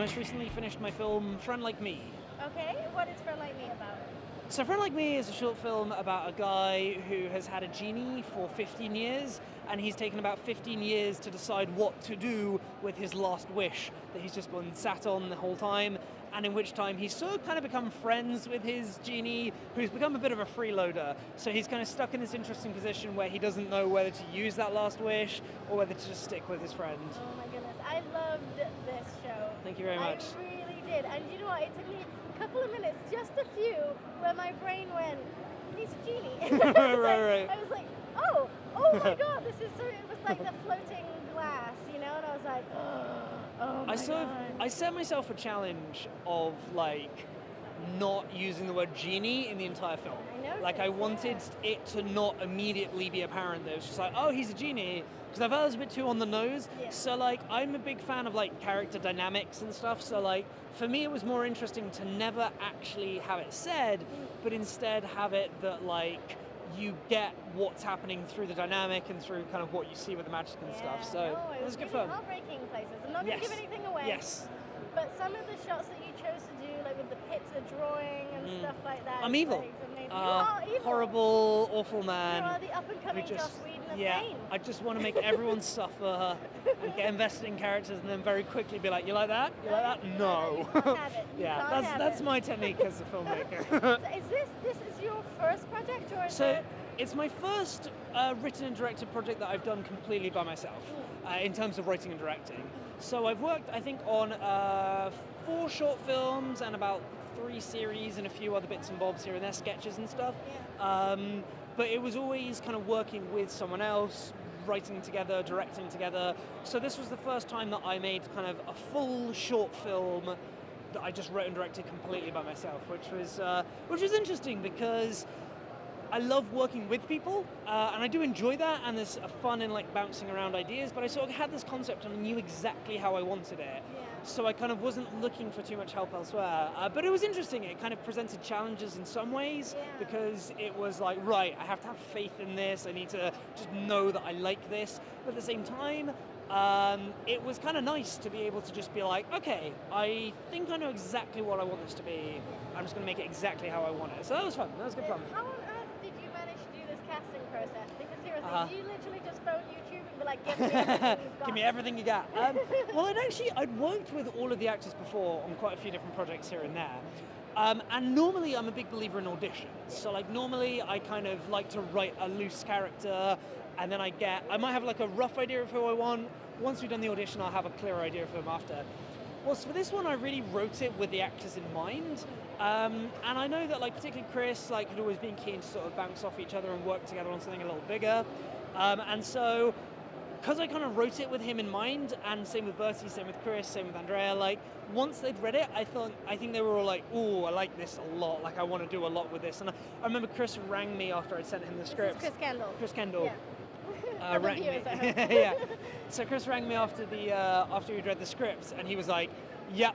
most recently finished my film, Friend Like Me. Okay, what is Friend Like Me about? So Friend Like Me is a short film about a guy who has had a genie for 15 years, and he's taken about 15 years to decide what to do with his last wish that he's just been sat on the whole time, and in which time he's sort of kind of become friends with his genie, who's become a bit of a freeloader. So he's kind of stuck in this interesting position where he doesn't know whether to use that last wish or whether to just stick with his friend. Oh my goodness, I loved this show. Thank you very much. I really did, and you know what, it took me a couple of minutes, just a few, where my brain went, he's a genie. right. I was like, oh my god, this is so, it was like the floating glass, you know, and I was like, oh my god. I set myself a challenge of like not using the word genie in the entire film. I wanted it to not immediately be apparent that it was just like, oh, he's a genie, because I felt it was a bit too on the nose. Yeah. So like, I'm a big fan of like character dynamics and stuff. So like, for me, it was more interesting to never actually have it said, but instead have it that like you get what's happening through the dynamic and through kind of what you see with the magic and stuff. So it was good really fun. Heartbreaking places. I'm not going to give anything away. Yes. But some of the shots that you chose to do, like with the picture drawing and stuff like that. I'm evil. Like, amazing. You are evil. Horrible, awful man. You are the up-and-coming Joss Whedon of pain. I just want to make everyone suffer and get invested in characters and then very quickly be like, you like that? You like that? No. You can't have it. That's my technique as a filmmaker. So is this is your first project, or is it? It's my first written and directed project that I've done completely by myself in terms of writing and directing. So I've worked, I think, on 4 short films and about 3 series and a few other bits and bobs here and there, sketches and stuff. But it was always kind of working with someone else, writing together, directing together. So this was the first time that I made kind of a full short film that I just wrote and directed completely by myself, which was interesting because I love working with people, and I do enjoy that, and there's a fun in like bouncing around ideas, but I sort of had this concept and I knew exactly how I wanted it. So I kind of wasn't looking for too much help elsewhere. But it was interesting. It kind of presented challenges in some ways because it was like, right, I have to have faith in this. I need to just know that I like this. But at the same time, it was kind of nice to be able to just be like, okay, I think I know exactly what I want this to be. I'm just going to make it exactly how I want it. So that was fun. That was good fun. How on earth did you manage to do this casting process? Because seriously, you literally just phone YouTube and be like, give me everything you've got. Give me everything you got. Well, I'd worked with all of the actors before on quite a few different projects here and there. And normally I'm a big believer in auditions. So like normally I kind of like to write a loose character, and then I might have like a rough idea of who I want. Once we've done the audition, I'll have a clearer idea of who I'm after. Well, so for this one, I really wrote it with the actors in mind. And I know that like particularly Chris like had always been keen to sort of bounce off each other and work together on something a little bigger. And so, because I kind of wrote it with him in mind, and same with Bertie, same with Chris, same with Andrea, like once they'd read it, I think they were all like, "Ooh, I like this a lot. Like I want to do a lot with this." And I remember Chris rang me after I'd sent him the script. Chris Kendall. Chris Kendall. Yeah. Rang me. Yeah. So Chris rang me after he'd read the script, and he was like, "Yep,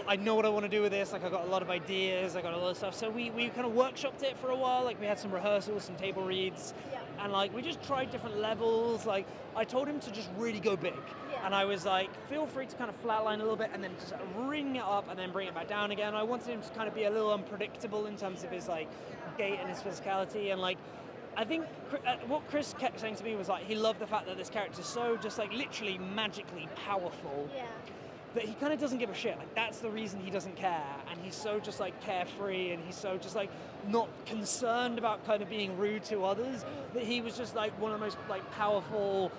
I know what I want to do with this. Like I got a lot of ideas, I got a lot of stuff." So we kind of workshopped it for a while. Like we had some rehearsals, some table reads, and like we just tried different levels. Like I told him to just really go big, and I was like, feel free to kind of flatline a little bit, and then just ring it up, and then bring it back down again. I wanted him to kind of be a little unpredictable in terms of his like gait and his physicality, and like. I think what Chris kept saying to me was like he loved the fact that this character is so just like literally magically powerful that he kind of doesn't give a shit. Like that's the reason he doesn't care, and he's so just like carefree, and he's so just like not concerned about kind of being rude to others, that he was just like one of the most like powerful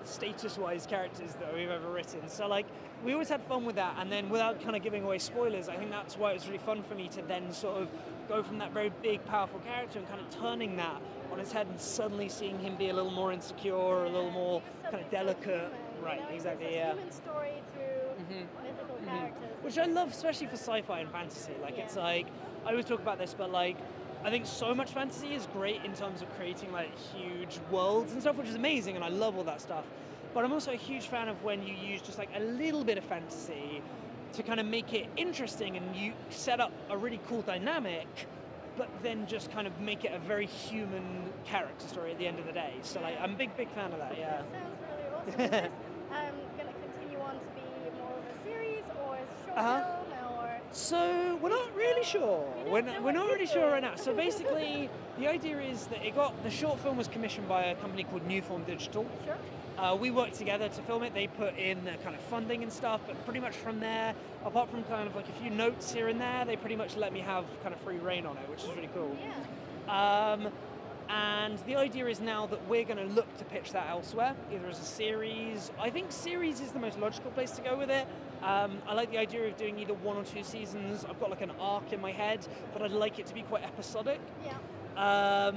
status-wise characters that we've ever written. So like we always had fun with that, and then without kind of giving away spoilers, I think that's why it was really fun for me to then sort of go from that very big powerful character and kind of turning that on his head and suddenly seeing him be a little more insecure, a little more kind of delicate. Human, right, exactly, it's a human story through mythical characters. Which I love, especially for sci-fi and fantasy. Like it's like, I always talk about this, but like, I think so much fantasy is great in terms of creating like huge worlds and stuff, which is amazing, and I love all that stuff. But I'm also a huge fan of when you use just like a little bit of fantasy to kind of make it interesting, and you set up a really cool dynamic, but then just kind of make it a very human character story at the end of the day. So like, I'm a big fan of that, yeah. That sounds really awesome. Is this going to continue on to be more of a series? film, or? So we're not really sure. We're not really sure right now. So basically, the idea is that the short film was commissioned by a company called Newform Digital. Sure. We worked together to film it. They put in the kind of funding and stuff, but pretty much from there, apart from kind of like a few notes here and there, they pretty much let me have kind of free reign on it, which is really cool. Yeah. And the idea is now that we're going to look to pitch that elsewhere, either as a series. I think series is the most logical place to go with it. I like the idea of doing either 1 or 2 seasons. I've got like an arc in my head, but I'd like it to be quite episodic. Yeah.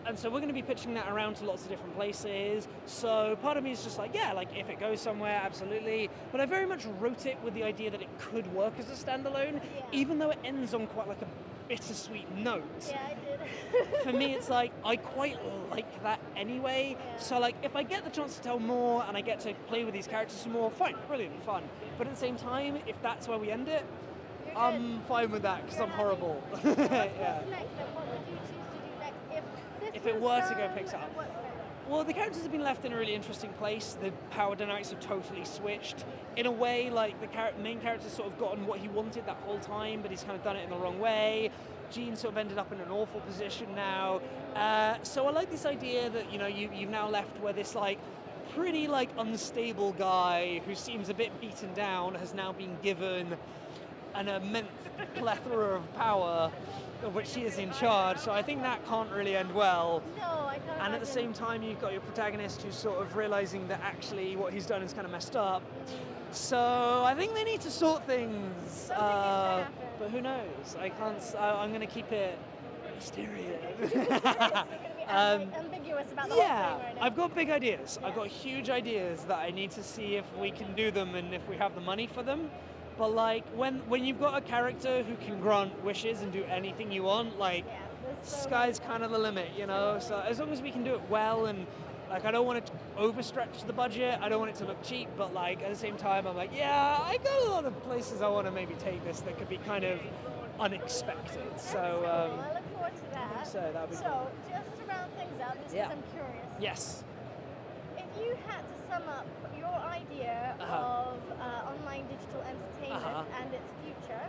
And so we're going to be pitching that around to lots of different places. So part of me is just like, yeah, like if it goes somewhere, absolutely. But I very much wrote it with the idea that it could work as a standalone, even though it ends on quite like a bittersweet note. Yeah, I did. For me, it's like, I quite like that anyway. Yeah. So like, if I get the chance to tell more and I get to play with these characters some more, fine, brilliant, fun. But at the same time, if that's where we end it, I'm fine with that because I'm horrible. So what's next then? What would you choose to do next if it were to go pick up? up? Well, the characters have been left in a really interesting place. The power dynamics have totally switched. In a way, like the main character's sort of gotten what he wanted that whole time, but he's kind of done it in the wrong way. Gene sort of ended up in an awful position now. So I like this idea that, you know, you've now left where this like pretty like unstable guy who seems a bit beaten down has now been given an immense plethora of power of which he is in charge, so I think that can't really end well. No, I can't. And at the same time, you've got your protagonist who's sort of realizing that actually what he's done is kind of messed up. So I think they need to sort things. But who knows? I can't. I'm going to keep it mysterious. Ambiguous about the whole thing right now. I've got big ideas. I've got huge ideas that I need to see if we can do them and if we have the money for them. But like when you've got a character who can grant wishes and do anything you want, like sky's kind of the limit, you know. So as long as we can do it well, and like I don't want it to overstretch the budget, I don't want it to look cheap, but like at the same time I'm like, yeah, I got a lot of places I want to maybe take this that could be kind of unexpected. So I look forward to that. So that'd be cool. Just to round things up, just because I'm curious. Yes. If you had to sum up your idea of online digital entertainment and its future,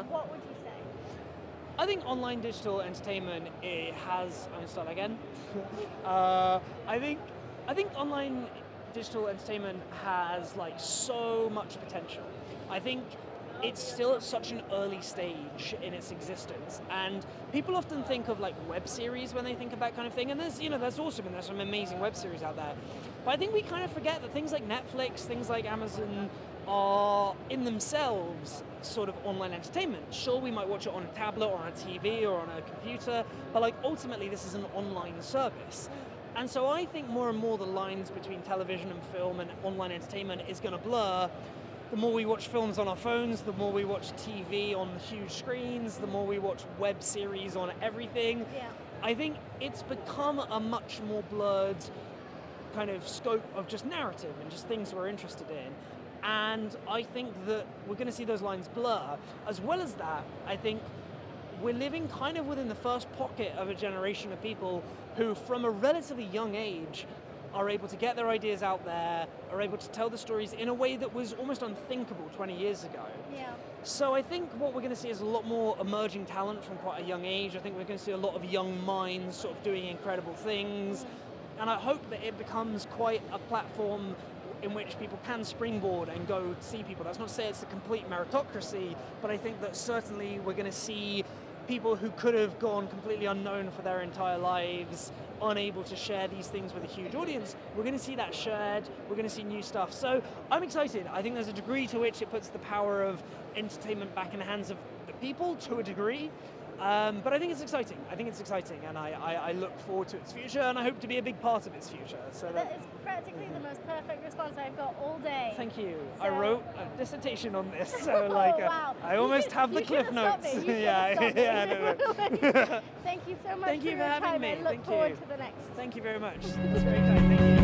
what would you say? I think online digital entertainment, it has. I'm gonna start again. I think online digital entertainment has like so much potential. I think it's still at such an early stage in its existence, and people often think of like web series when they think of that kind of thing, and there's awesome and there's some amazing web series out there, but I think we kind of forget that things like Netflix, things like Amazon are in themselves sort of online entertainment. Sure, we might watch it on a tablet or on a TV or on a computer, but like ultimately this is an online service. And so I think more and more the lines between television and film and online entertainment is going to blur. The more we watch films on our phones, the more we watch TV on huge screens, the more we watch web series on everything. Yeah. I think it's become a much more blurred kind of scope of just narrative and just things we're interested in. And I think that we're going to see those lines blur. As well as that, I think we're living kind of within the first pocket of a generation of people who, from a relatively young age, are able to get their ideas out there, are able to tell the stories in a way that was almost unthinkable 20 years ago. Yeah. So I think what we're going to see is a lot more emerging talent from quite a young age. I think we're going to see a lot of young minds sort of doing incredible things. And I hope that it becomes quite a platform in which people can springboard and go see people. That's not to say it's a complete meritocracy, but I think that certainly we're going to see people who could have gone completely unknown for their entire lives, unable to share these things with a huge audience. We're going to see that shared, we're going to see new stuff. So I'm excited. I think there's a degree to which it puts the power of entertainment back in the hands of the people to a degree. But I think it's exciting. And I look forward to its future, and I hope to be a big part of its future. So that is practically the most perfect response I've got all day. Thank you. So, I wrote a dissertation on this, so like wow. I almost have the cliff notes. Yeah. No. Thank you so much Thank you for your having time. me. I look Thank forward you. to the next. Thank you very much. That's very kind. Thank you.